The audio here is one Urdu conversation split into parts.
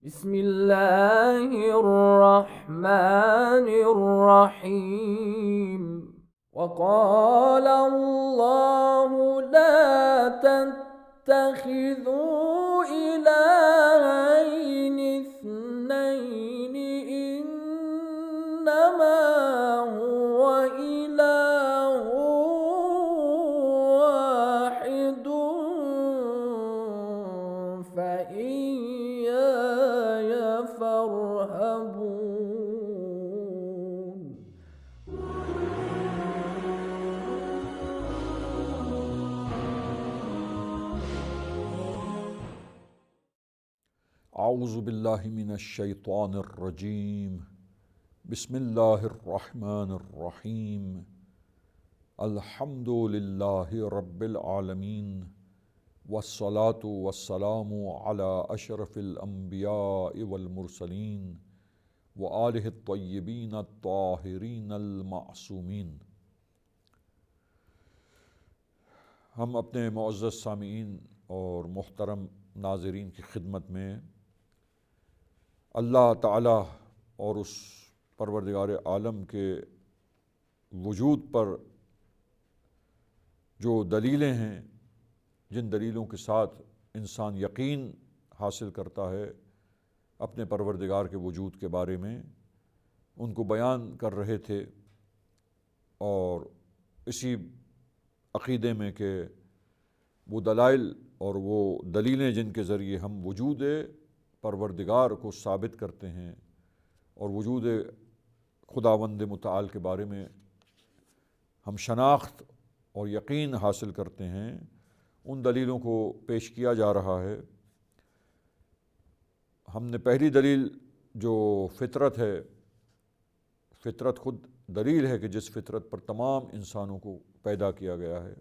بسم اللہ الرحمن الرحیم وقال اللہ لا تتخذوا الہین اثنین انما هو الہ واحد فإیایا فارہبون۔ اعوذ باللہ من الشیطان الرجیم، بسم اللہ الرحمن الرحیم، الحمد للہ رب العالمین، والصلاة والسلام علی اشرف الانبیاء والمرسلین وآلہ الطیبین الطاہرین المعصومین۔ ہم اپنے معزز سامعین اور محترم ناظرین کی خدمت میں اللہ تعالیٰ اور اس پروردگار عالم کے وجود پر جو دلیلیں ہیں، جن دلیلوں کے ساتھ انسان یقین حاصل کرتا ہے اپنے پروردگار کے وجود کے بارے میں، ان کو بیان کر رہے تھے، اور اسی عقیدے میں کہ وہ دلائل اور وہ دلیلیں جن کے ذریعے ہم وجود پروردگار کو ثابت کرتے ہیں اور وجود خداوند متعال کے بارے میں ہم شناخت اور یقین حاصل کرتے ہیں، ان دلیلوں کو پیش کیا جا رہا ہے۔ ہم نے پہلی دلیل جو فطرت ہے، فطرت خود دلیل ہے کہ جس فطرت پر تمام انسانوں کو پیدا کیا گیا ہے،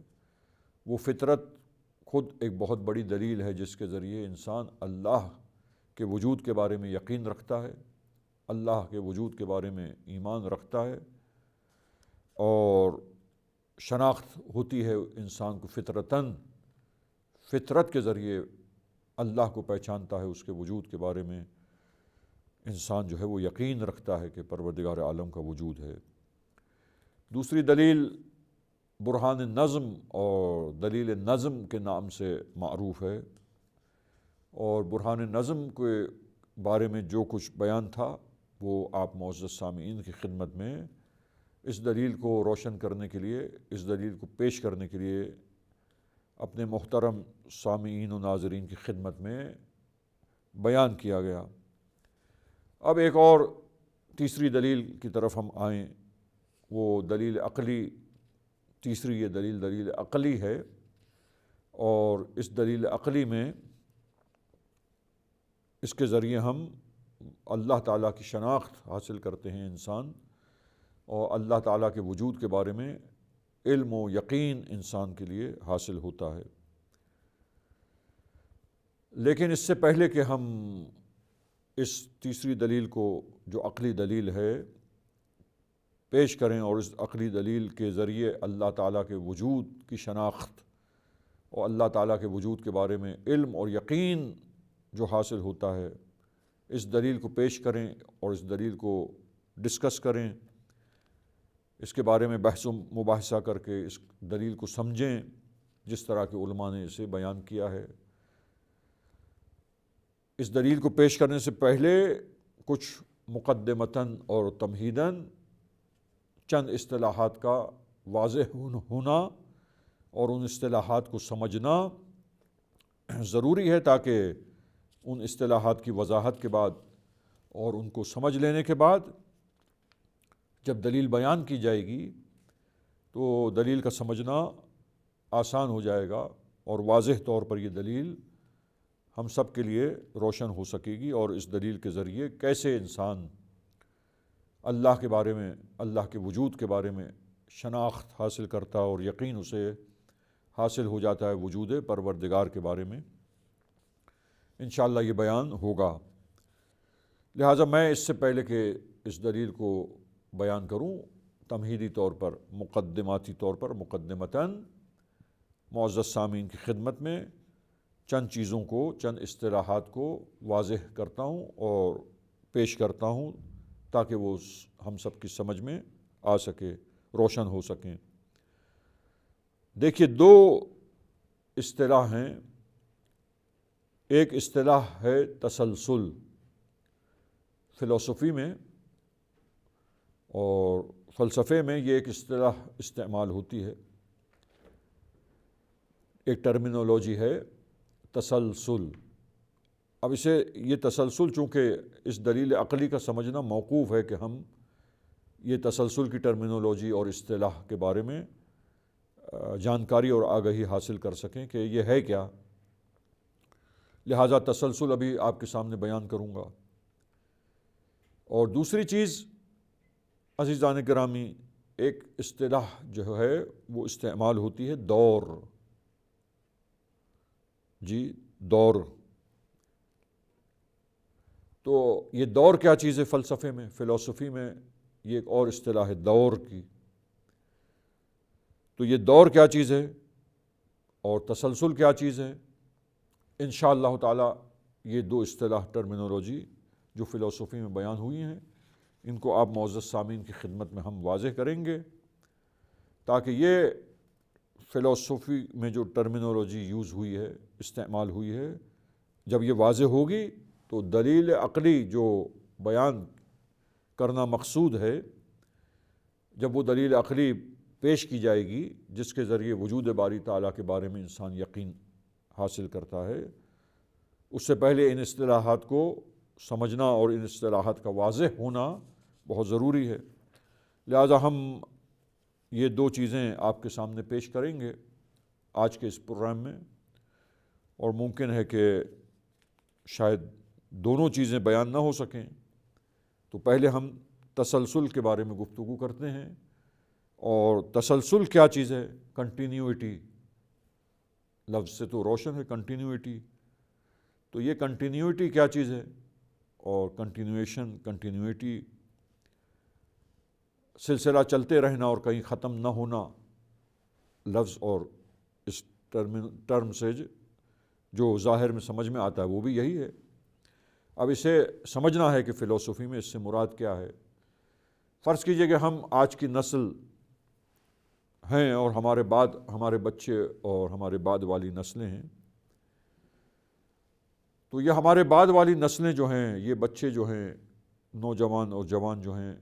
وہ فطرت خود ایک بہت بڑی دلیل ہے جس کے ذریعے انسان اللہ کے وجود کے بارے میں یقین رکھتا ہے، اللہ کے وجود کے بارے میں ایمان رکھتا ہے، اور شناخت ہوتی ہے انسان کو فطرت کے ذریعے اللہ کو پہچانتا ہے، اس کے وجود کے بارے میں انسان جو ہے وہ یقین رکھتا ہے کہ پروردگار عالم کا وجود ہے۔ دوسری دلیل برہان نظم اور دلیل نظم کے نام سے معروف ہے، اور برہان نظم کے بارے میں جو کچھ بیان تھا وہ آپ معزز سامعین کی خدمت میں اس دلیل کو روشن کرنے کے لیے، اس دلیل کو پیش کرنے کے لیے اپنے محترم سامعین و ناظرین کی خدمت میں بیان کیا گیا۔ اب ایک اور تیسری دلیل کی طرف ہم آئیں، وہ دلیل عقلی، تیسری یہ دلیل عقلی ہے، اور اس دلیل عقلی میں اس کے ذریعے ہم اللہ تعالیٰ کی شناخت حاصل کرتے ہیں انسان، اور اللہ تعالیٰ کے وجود کے بارے میں علم و یقین انسان کے لیے حاصل ہوتا ہے۔ لیکن اس سے پہلے کہ ہم اس تیسری دلیل کو، جو عقلی دلیل ہے، پیش کریں اور اس عقلی دلیل کے ذریعے اللہ تعالیٰ کے وجود کی شناخت اور اللہ تعالیٰ کے وجود کے بارے میں علم اور یقین جو حاصل ہوتا ہے، اس دلیل کو پیش کریں اور اس دلیل کو ڈسکس کریں، اس کے بارے میں بحث و مباحثہ کر کے اس دلیل کو سمجھیں جس طرح کے علماء نے اسے بیان کیا ہے۔ اس دلیل کو پیش کرنے سے پہلے کچھ مقدمتاً اور تمہیداً چند اصطلاحات کا واضح ہونا اور ان اصطلاحات کو سمجھنا ضروری ہے، تاکہ ان اصطلاحات کی وضاحت کے بعد اور ان کو سمجھ لینے کے بعد جب دلیل بیان کی جائے گی تو دلیل کا سمجھنا آسان ہو جائے گا، اور واضح طور پر یہ دلیل ہم سب کے لیے روشن ہو سکے گی، اور اس دلیل کے ذریعے کیسے انسان اللہ کے بارے میں، اللہ کے وجود کے بارے میں شناخت حاصل کرتا اور یقین اسے حاصل ہو جاتا ہے وجود پروردگار کے بارے میں، انشاءاللہ یہ بیان ہوگا۔ لہٰذا میں اس سے پہلے کہ اس دلیل کو بیان کروں، تمہیدی طور پر، مقدماتی طور پر، مقدمتاً معزز سامعین کی خدمت میں چند چیزوں کو، چند اصطلاحات کو واضح کرتا ہوں اور پیش کرتا ہوں تاکہ وہ ہم سب کی سمجھ میں آ سکے، روشن ہو سکیں۔ دیکھیے، دو اصطلاح ہیں۔ ایک اصطلاح ہے تسلسل فلسفی میں، اور فلسفے میں یہ ایک اصطلاح استعمال ہوتی ہے، ایک ٹرمینولوجی ہے تسلسل۔ اب یہ تسلسل چونکہ اس دلیل عقلی کا سمجھنا موقوف ہے کہ ہم یہ تسلسل کی ٹرمینولوجی اور اصطلاح کے بارے میں جانکاری اور آگہی حاصل کر سکیں کہ یہ ہے کیا، لہٰذا تسلسل ابھی آپ کے سامنے بیان کروں گا۔ اور دوسری چیز عزیزان گرامی، ایک اصطلاح جو ہے وہ استعمال ہوتی ہے دور۔ دور۔ تو یہ دور کیا چیز ہے فلسفے میں، فلسفی میں یہ ایک اور اصطلاح ہے دور کی۔ تو یہ دور کیا چیز ہے اور تسلسل کیا چیز ہے، انشاءاللہ تعالی یہ دو اصطلاح ٹرمینولوجی جو فلسفی میں بیان ہوئی ہیں، ان کو آپ معزز سامعین کی خدمت میں ہم واضح کریں گے، تاکہ یہ فلسفی میں جو ٹرمینولوجی یوز ہوئی ہے، استعمال ہوئی ہے، جب یہ واضح ہوگی تو دلیل عقلی جو بیان کرنا مقصود ہے، جب وہ دلیل عقلی پیش کی جائے گی جس کے ذریعے وجود باری تعالیٰ کے بارے میں انسان یقین حاصل کرتا ہے، اس سے پہلے ان اصطلاحات کو سمجھنا اور ان اصطلاحات کا واضح ہونا بہت ضروری ہے۔ لہذا ہم یہ دو چیزیں آپ کے سامنے پیش کریں گے آج کے اس پروگرام میں، اور ممکن ہے کہ شاید دونوں چیزیں بیان نہ ہو سکیں، تو پہلے ہم تسلسل کے بارے میں گفتگو کرتے ہیں۔ اور تسلسل کیا چیز ہے؟ کنٹینیوٹی، لفظ سے تو روشن ہے کنٹینیوٹی۔ تو یہ کنٹینیوٹی کیا چیز ہے اور کنٹینویشن، کنٹینیوٹی، سلسلہ چلتے رہنا اور کہیں ختم نہ ہونا، لفظ اور اس ٹرم سے جو ظاہر میں سمجھ میں آتا ہے وہ بھی یہی ہے۔ اب اسے سمجھنا ہے کہ فلسفی میں اس سے مراد کیا ہے۔ فرض کیجئے کہ ہم آج کی نسل ہیں اور ہمارے بچے اور ہمارے بعد والی نسلیں ہیں، تو یہ ہمارے بعد والی نسلیں جو ہیں، یہ بچے جو ہیں، نوجوان اور جوان جو ہیں،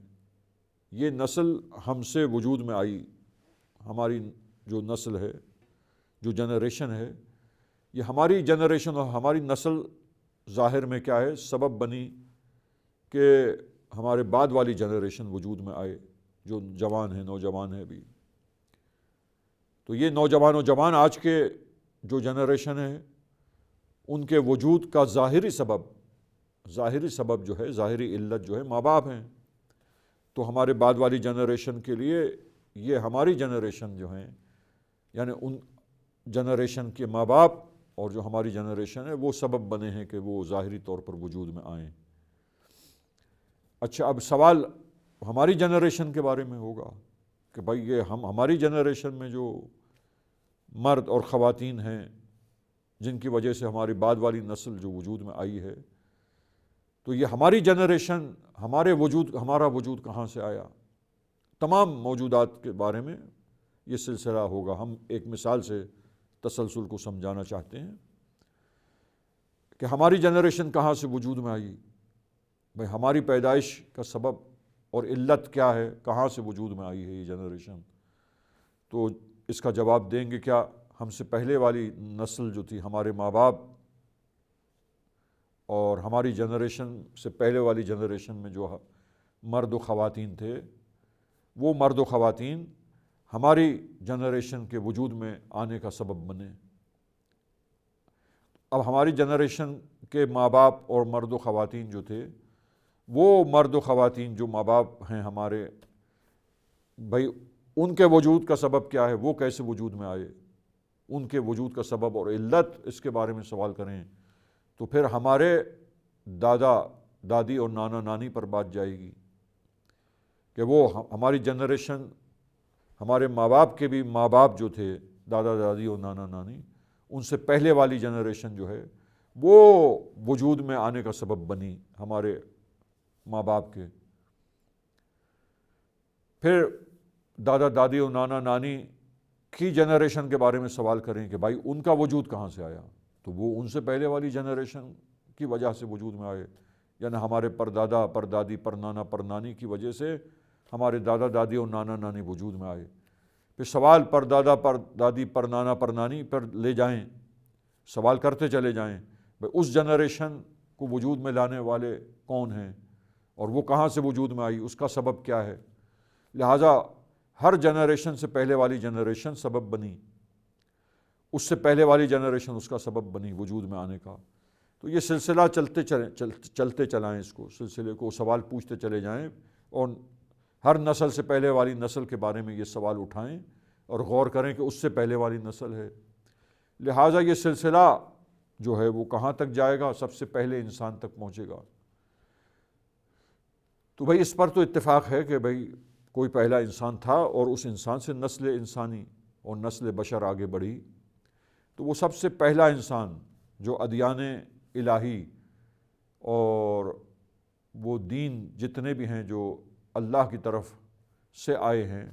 یہ نسل ہم سے وجود میں آئی۔ ہماری جو نسل ہے، جو جنریشن ہے، یہ ہماری جنریشن اور ہماری نسل ظاہر میں کیا ہے، سبب بنی کہ ہمارے بعد والی جنریشن وجود میں آئے، جو جوان ہیں، نوجوان ہیں بھی۔ تو یہ نوجوان و جوان آج کے جو جنریشن ہے، ان کے وجود کا ظاہری سبب جو ہے، ظاہری علت جو ہے، ماں باپ ہیں۔ تو ہمارے بعد والی جنریشن کے لیے یہ ہماری جنریشن جو ہیں، یعنی ان جنریشن کے ماں باپ اور جو ہماری جنریشن ہے، وہ سبب بنے ہیں کہ وہ ظاہری طور پر وجود میں آئیں۔ اچھا، اب سوال ہماری جنریشن کے بارے میں ہوگا کہ بھائی یہ ہماری جنریشن میں جو مرد اور خواتین ہیں، جن کی وجہ سے ہماری بعد والی نسل جو وجود میں آئی ہے، تو یہ ہماری جنریشن، ہمارا وجود کہاں سے آیا؟ تمام موجودات کے بارے میں یہ سلسلہ ہوگا۔ ہم ایک مثال سے تسلسل کو سمجھانا چاہتے ہیں کہ ہماری جنریشن کہاں سے وجود میں آئی، بھائی ہماری پیدائش کا سبب اور علت کیا ہے، کہاں سے وجود میں آئی ہے یہ جنریشن۔ تو اس کا جواب دیں گے کیا؟ ہم سے پہلے والی نسل جو تھی، ہمارے ماں باپ اور ہماری جنریشن سے پہلے والی جنریشن میں جو مرد و خواتین تھے، وہ مرد و خواتین ہماری جنریشن کے وجود میں آنے کا سبب بنے۔ اب ہماری جنریشن کے ماں باپ اور مرد و خواتین جو تھے، وہ مرد و خواتین جو ماں باپ ہیں ہمارے، بھائی ان کے وجود کا سبب کیا ہے، وہ کیسے وجود میں آئے، ان کے وجود کا سبب اور علت، اس کے بارے میں سوال کریں تو پھر ہمارے دادا دادی اور نانا نانی پر بات جائے گی کہ وہ ہماری جنریشن، ہمارے ماں باپ کے بھی ماں باپ جو تھے، دادا دادی اور نانا نانی، ان سے پہلے والی جنریشن جو ہے وہ وجود میں آنے کا سبب بنی ہمارے ماں باپ کے. پھر دادا دادی اور نانا نانی کی جنریشن کے بارے میں سوال کریں کہ بھائی ان کا وجود کہاں سے آیا, تو وہ ان سے پہلے والی جنریشن کی وجہ سے وجود میں آئے, یعنی ہمارے پردادا پردادی پرنانا پرنانی کی وجہ سے ہمارے دادا دادی اور نانا نانی وجود میں آئے. پھر سوال پردادا پردادی پرنانا پرنانی پر لے جائیں, سوال کرتے چلے جائیں بھائی اس جنریشن کو وجود میں لانے والے کون ہیں اور وہ کہاں سے وجود میں آئی, اس کا سبب کیا ہے. لہٰذا ہر جنریشن سے پہلے والی جنریشن سبب بنی, اس سے پہلے والی جنریشن اس کا سبب بنی وجود میں آنے کا. تو یہ سلسلہ چلتے چلائیں, اس کو سلسلے کو سوال پوچھتے چلے جائیں اور ہر نسل سے پہلے والی نسل کے بارے میں یہ سوال اٹھائیں اور غور کریں کہ اس سے پہلے والی نسل ہے. لہٰذا یہ سلسلہ جو ہے وہ کہاں تک جائے گا, سب سے پہلے انسان تک پہنچے گا. تو بھائی اس پر تو اتفاق ہے کہ بھائی کوئی پہلا انسان تھا اور اس انسان سے نسل انسانی اور نسل بشر آگے بڑھی. تو وہ سب سے پہلا انسان جو ادیان الہی اور وہ دین جتنے بھی ہیں جو اللہ کی طرف سے آئے ہیں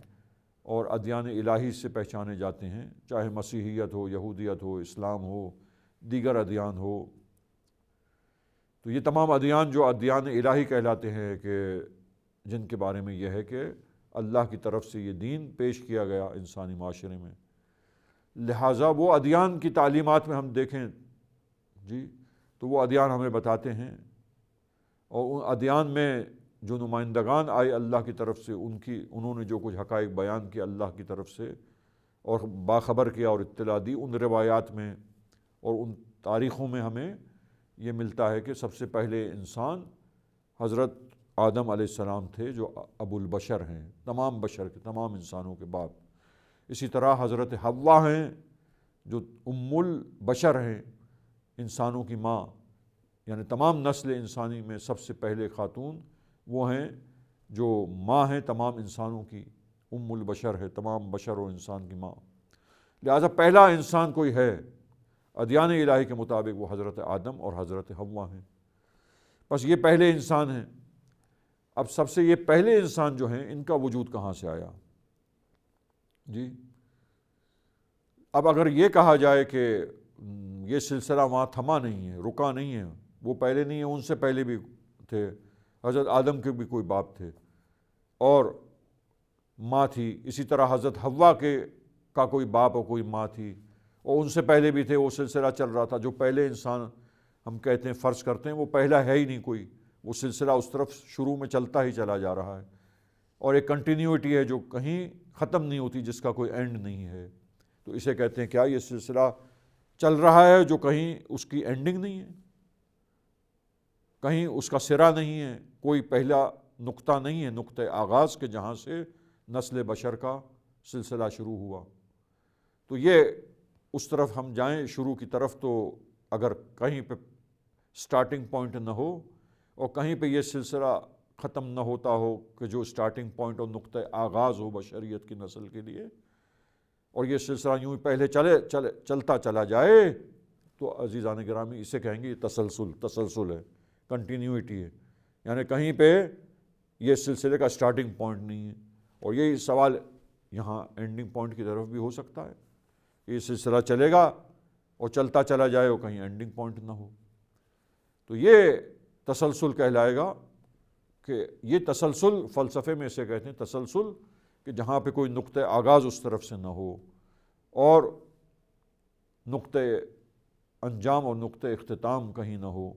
اور ادیان الہی سے پہچانے جاتے ہیں, چاہے مسیحیت ہو, یہودیت ہو, اسلام ہو, دیگر ادیان ہو, تو یہ تمام ادیان جو ادیان الہی کہلاتے ہیں کہ جن کے بارے میں یہ ہے کہ اللہ کی طرف سے یہ دین پیش کیا گیا انسانی معاشرے میں. لہٰذا وہ ادیان کی تعلیمات میں ہم دیکھیں جی تو وہ ادیان ہمیں بتاتے ہیں, اور ان ادیان میں جو نمائندگان آئے اللہ کی طرف سے انہوں نے جو کچھ حقائق بیان کیا اللہ کی طرف سے اور باخبر کیا اور اطلاع دی, ان روایات میں اور ان تاریخوں میں ہمیں یہ ملتا ہے کہ سب سے پہلے انسان حضرت آدم علیہ السلام تھے جو ابو البشر ہیں, تمام بشر کے, تمام انسانوں کے باپ. اسی طرح حضرت حوا ہیں جو ام البشر ہیں, انسانوں کی ماں, یعنی تمام نسل انسانی میں سب سے پہلے خاتون وہ ہیں جو ماں ہیں تمام انسانوں کی, ام البشر ہے, تمام بشر و انسان کی ماں. لہٰذا پہلا انسان کوئی ہے ادیان الہی کے مطابق وہ حضرت آدم اور حضرت حوا ہیں. بس یہ پہلے انسان ہیں. اب سب سے یہ پہلے انسان جو ہیں ان کا وجود کہاں سے آیا جی. اب اگر یہ کہا جائے کہ یہ سلسلہ وہاں تھما نہیں ہے, رکا نہیں ہے, وہ پہلے نہیں ہے, ان سے پہلے بھی تھے, حضرت آدم کے بھی کوئی باپ تھے اور ماں تھی, اسی طرح حضرت حوا کا کوئی باپ اور کوئی ماں تھی اور ان سے پہلے بھی تھے, وہ سلسلہ چل رہا تھا. جو پہلے انسان ہم کہتے ہیں فرض کرتے ہیں وہ پہلا ہے ہی نہیں کوئی, وہ سلسلہ اس طرف شروع میں چلتا ہی چلا جا رہا ہے اور ایک کنٹینیوٹی ہے جو کہیں ختم نہیں ہوتی, جس کا کوئی اینڈ نہیں ہے. تو اسے کہتے ہیں کیا یہ سلسلہ چل رہا ہے جو کہیں اس کی اینڈنگ نہیں ہے, کہیں اس کا سرا نہیں ہے, کوئی پہلا نقطہ نہیں ہے, نقطہ آغاز کے جہاں سے نسل بشر کا سلسلہ شروع ہوا. تو یہ اس طرف ہم جائیں شروع کی طرف, تو اگر کہیں پہ سٹارٹنگ پوائنٹ نہ ہو اور کہیں پہ یہ سلسلہ ختم نہ ہوتا ہو کہ جو سٹارٹنگ پوائنٹ اور نقطہ آغاز ہو بشریت کی نسل کے لیے, اور یہ سلسلہ یوں ہی پہلے چلتا چلا جائے, تو عزیزان گرامی اسے کہیں گے یہ تسلسل ہے, کنٹینیوٹی ہے. یعنی کہیں پہ یہ سلسلے کا سٹارٹنگ پوائنٹ نہیں ہے, اور یہی سوال یہاں اینڈنگ پوائنٹ کی طرف بھی ہو سکتا ہے. یہ سلسلہ چلے گا اور چلتا چلا جائے اور کہیں اینڈنگ پوائنٹ نہ ہو, تو یہ تسلسل کہلائے گا. کہ یہ تسلسل فلسفے میں اسے کہتے ہیں تسلسل, کہ جہاں پہ کوئی نقطہ آغاز اس طرف سے نہ ہو اور نقطہ انجام اور نقطہ اختتام کہیں نہ ہو.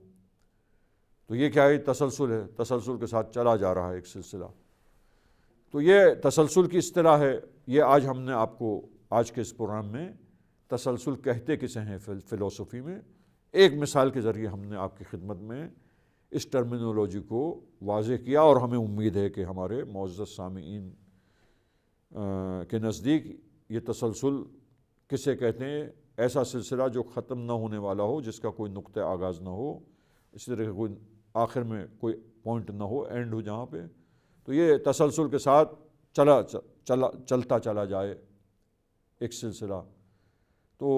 تو یہ کیا ہے, تسلسل ہے, تسلسل کے ساتھ چلا جا رہا ہے ایک سلسلہ. تو یہ تسلسل کی اصطلاح ہے. یہ آج ہم نے آپ کو آج کے اس پروگرام میں تسلسل کہتے کسے ہیں فلسفی میں ایک مثال کے ذریعے ہم نے آپ کی خدمت میں اس ٹرمینولوجی کو واضح کیا, اور ہمیں امید ہے کہ ہمارے معزز سامعین کے نزدیک یہ تسلسل کسے کہتے ہیں, ایسا سلسلہ جو ختم نہ ہونے والا ہو, جس کا کوئی نقطہ آغاز نہ ہو, اس طرح کوئی آخر میں کوئی پوائنٹ نہ ہو, اینڈ ہو جہاں پہ. تو یہ تسلسل کے ساتھ چلتا چلا جائے ایک سلسلہ. تو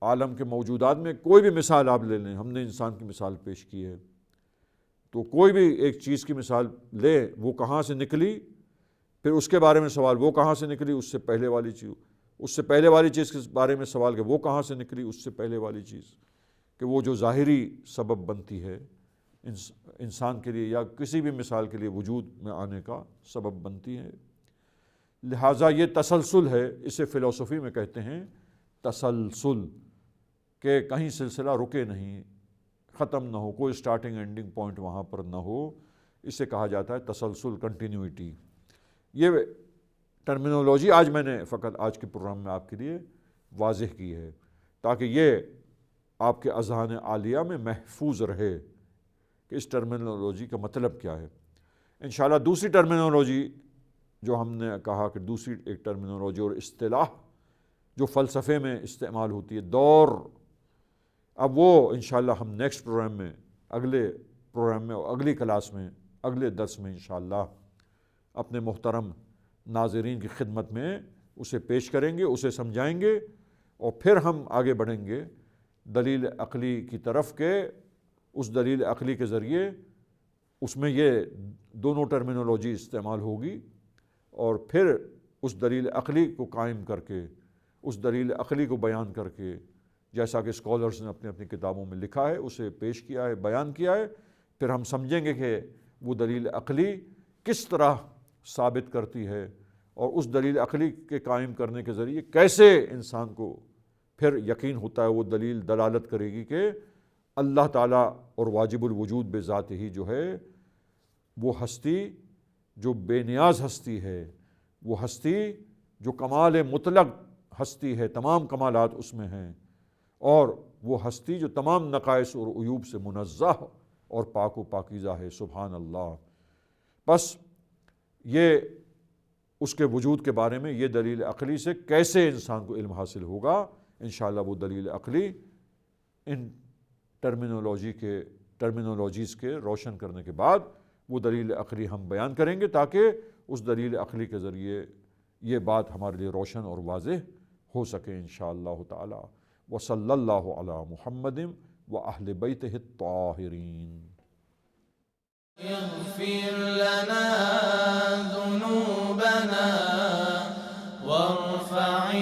عالم کے موجودات میں کوئی بھی مثال آپ لے لیں، ہم نے انسان کی مثال پیش کی ہے، تو کوئی بھی ایک چیز کی مثال لے، وہ کہاں سے نکلی، پھر اس کے بارے میں سوال وہ کہاں سے نکلی، اس سے پہلے والی چیز، اس سے پہلے والی چیز کے بارے میں سوال کہ وہ کہاں سے نکلی، اس سے پہلے والی چیز، کہ وہ جو ظاہری سبب بنتی ہے انسان کے لیے یا کسی بھی مثال کے لیے وجود میں آنے کا سبب بنتی ہے۔ لہٰذا یہ تسلسل ہے، اسے فلسفی میں کہتے ہیں تسلسل، کہ کہیں سلسلہ رکے نہیں، ختم نہ ہو، کوئی سٹارٹنگ اینڈنگ پوائنٹ وہاں پر نہ ہو، اسے کہا جاتا ہے تسلسل، کنٹینیوٹی۔ یہ ٹرمینولوجی آج میں نے فقط آج کے پروگرام میں آپ کے لیے واضح کی ہے تاکہ یہ آپ کے اذہان عالیہ میں محفوظ رہے کہ اس ٹرمینولوجی کا مطلب کیا ہے۔ انشاءاللہ دوسری ٹرمینولوجی جو ہم نے کہا کہ دوسری ایک ٹرمینولوجی اور اصطلاح جو فلسفے میں استعمال ہوتی ہے، دور، اب وہ انشاءاللہ ہم نیکسٹ پروگرام میں، اگلے پروگرام میں، اگلی کلاس میں، اگلے درس میں انشاءاللہ اپنے محترم ناظرین کی خدمت میں اسے پیش کریں گے، اسے سمجھائیں گے، اور پھر ہم آگے بڑھیں گے دلیل عقلی کی طرف کہ اس دلیل عقلی کے ذریعے اس میں یہ دونوں ٹرمینولوجی استعمال ہوگی، اور پھر اس دلیل عقلی کو قائم کر کے، اس دلیل عقلی کو بیان کر کے، جیسا کہ اسکالرز نے اپنی اپنی کتابوں میں لکھا ہے، اسے پیش کیا ہے، بیان کیا ہے، پھر ہم سمجھیں گے کہ وہ دلیل عقلی کس طرح ثابت کرتی ہے، اور اس دلیل عقلی کے قائم کرنے کے ذریعے کیسے انسان کو پھر یقین ہوتا ہے، وہ دلیل دلالت کرے گی کہ اللہ تعالیٰ اور واجب الوجود بذات ہی جو ہے، وہ ہستی جو بے نیاز ہستی ہے، وہ ہستی جو کمال مطلق ہستی ہے، تمام کمالات اس میں ہیں، اور وہ ہستی جو تمام نقائص اور عیوب سے منزہ اور پاک و پاکیزہ ہے، سبحان اللہ۔ بس یہ اس کے وجود کے بارے میں یہ دلیل عقلی سے کیسے انسان کو علم حاصل ہوگا، انشاءاللہ وہ دلیل عقلی ان ٹرمینولوجیز کے روشن کرنے کے بعد وہ دلیل عقلی ہم بیان کریں گے تاکہ اس دلیل عقلی کے ذریعے یہ بات ہمارے لیے روشن اور واضح ہو سکے انشاءاللہ تعالی۔ وصلی اللہ علی محمد واہل بیتہ الطاہرین۔ اغفر لنا ذنوبنا وارفع